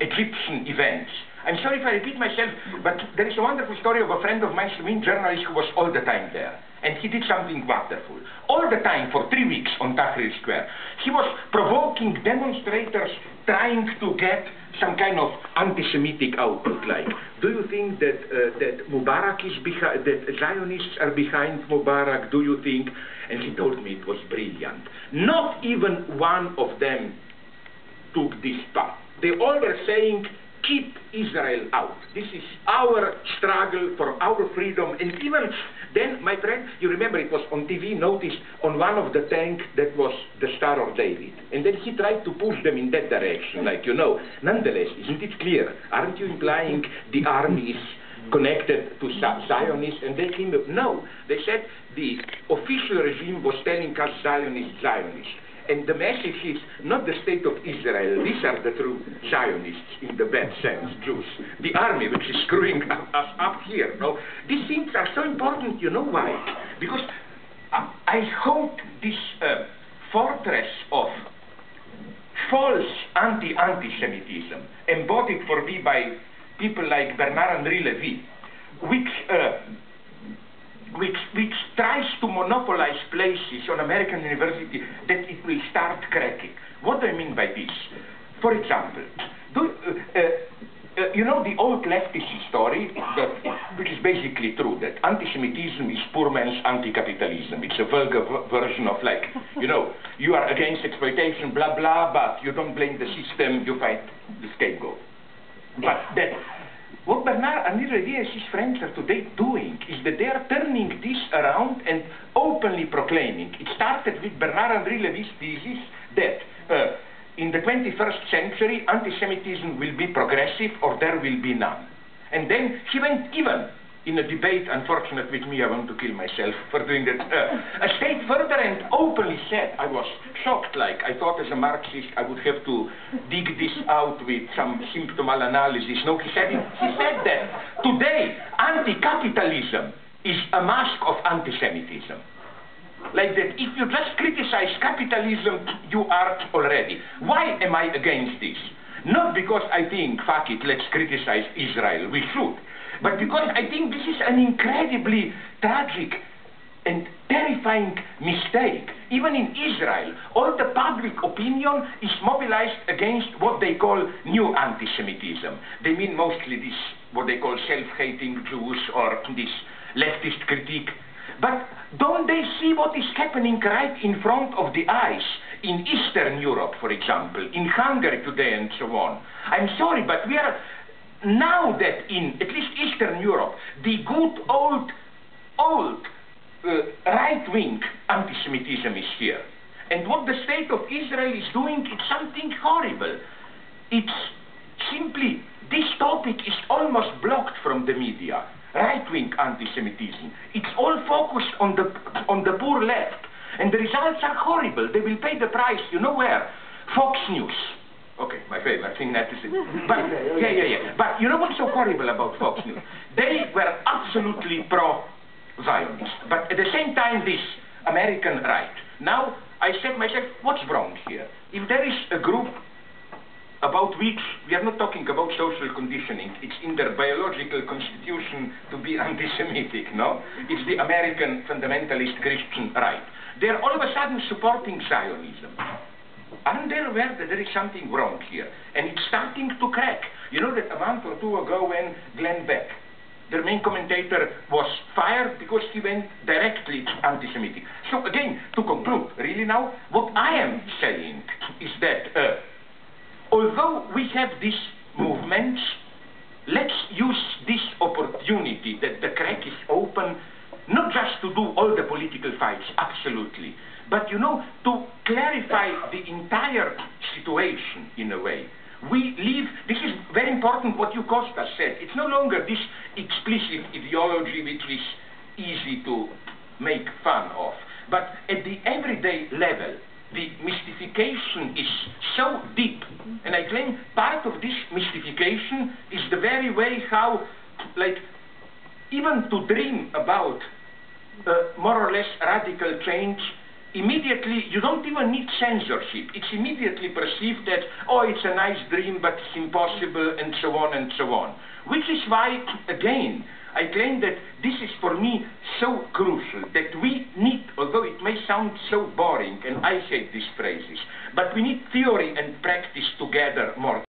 Egyptian events. I'm sorry if I repeat myself, but there is a wonderful story of a friend of mine, Slovene journalist, who was all the time there. And he did something wonderful. All the time, for 3 weeks on Tahrir Square. He was provoking demonstrators, trying to get some kind of anti-Semitic output, like, do you think that that Mubarak is behind, that Zionists are behind Mubarak? Do you think? And he told me it was brilliant. Not even one of them took this path. They all were saying, keep Israel out. This is our struggle for our freedom. And even then, my friend, you remember it was on TV, noticed on one of the tanks that was the Star of David. And then he tried to push them in that direction, like, you know. Nonetheless, isn't it clear? Aren't you implying the army is connected to Zionists? And they came up, no. They said the official regime was telling us Zionists. And the message is not the state of Israel. These are the true Zionists in the bad sense, Jews. The army, which is screwing us up here. No? These things are so important, you know why? Because I hope this fortress of false anti-Semitism, embodied for me by people like Bernard-Henri Lévy, which tries to monopolize places on American university, that it will start cracking. What do I mean by this? For example, you know the old leftist story, which is basically true, that anti-Semitism is poor man's anti-capitalism. It's a vulgar version of, like, you know, you are against exploitation, blah, blah, but you don't blame the system, you fight the scapegoat. But that what Bernard-Henri Lévy and his friends are today doing is that they are turning this around and openly proclaiming. It started with Bernard-Henri Lévy's thesis that in the 21st century, anti-Semitism will be progressive or there will be none. And then he went even in a debate, unfortunate with me, I want to kill myself for doing that, a step further and openly said, I was shocked, like, I thought as a Marxist I would have to dig this out with some symptomal analysis. No, he said that today anti-capitalism is a mask of anti-Semitism. Like that, if you just criticize capitalism, you are already. Why am I against this? Not because I think, fuck it, let's criticize Israel, we should. But because I think this is an incredibly tragic and terrifying mistake. Even in Israel, all the public opinion is mobilized against what they call new anti-Semitism. They mean mostly this, what they call self-hating Jews or this leftist critique. But don't they see what is happening right in front of the eyes in Eastern Europe, for example, in Hungary today and so on? I'm sorry, but we are now that in at least Eastern Europe, the good old right-wing anti-Semitism is here. And what the state of Israel is doing is something horrible. It's simply, this topic is almost blocked from the media. Right-wing anti-Semitism. It's all focused on the poor left. And the results are horrible. They will pay the price, you know where? Fox News. Okay, my favorite thing that is it. But, yeah. But you know what's so horrible about Fox News? They were absolutely pro-Zionist. But at the same time, this American right. Now, I said myself, what's wrong here? If there is a group about which we are not talking about social conditioning, it's in their biological constitution to be anti-Semitic, no? It's the American fundamentalist Christian right. They're all of a sudden supporting Zionism. Aren't they aware that there is something wrong here? And it's starting to crack. You know that a month or two ago when Glenn Beck, their main commentator, was fired because he went directly anti-Semitic. So again, to conclude, really now, what I am saying is that although we have these movements, let's use this opportunity that the crack is open, not just to do all the political fights, absolutely, but, you know, to clarify the entire situation in a way. We live, this is very important what you Costa said, it's no longer this explicit ideology which is easy to make fun of, but at the everyday level, the mystification is so deep, and I claim part of this mystification is the very way how, like, even to dream about more or less radical change immediately, you don't even need censorship. It's immediately perceived that, oh, it's a nice dream, but it's impossible, and so on and so on. Which is why, again, I claim that this is for me so crucial, that we need, although it may sound so boring, and I hate these phrases, but we need theory and practice together more.